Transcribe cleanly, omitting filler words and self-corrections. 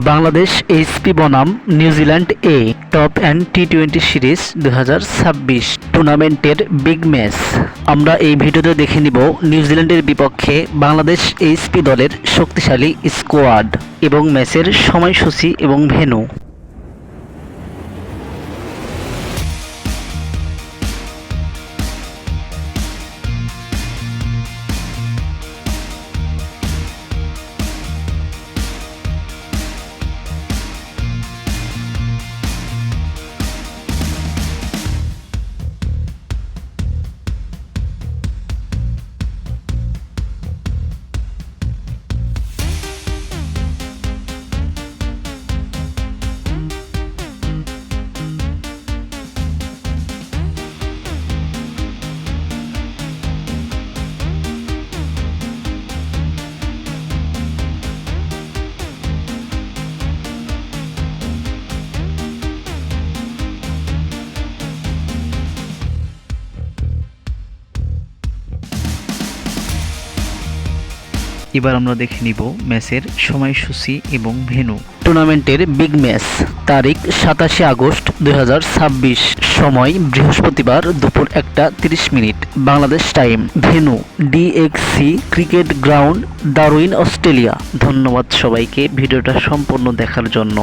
Bangladesh HP বনাম New Zealand A top end টি-20 series 2026 টুর্নামেন্টের বিগ ম্যাচ। আমরা এই ভিডিওতে দেখে নিব নিউজিল্যান্ডের বিপক্ষে বাংলাদেশ এইচপি দলের শক্তিশালী স্কোয়াড এবং ম্যাচের সময়সূচি এবং ভেন্যু। এবার আমরা দেখে নিব ম্যাচের সময়সূচি এবং ভেন্যু। টুর্নামেন্টের বিগ ম্যাচ তারিখ 27 আগস্ট 2026, সময় বৃহস্পতিবার দুপুর 1:30 Bangladesh time. Venue DXC cricket ground, Darwin, Australia. ধন্যবাদ সবাইকে ভিডিওটা সম্পূর্ণ দেখার জন্য।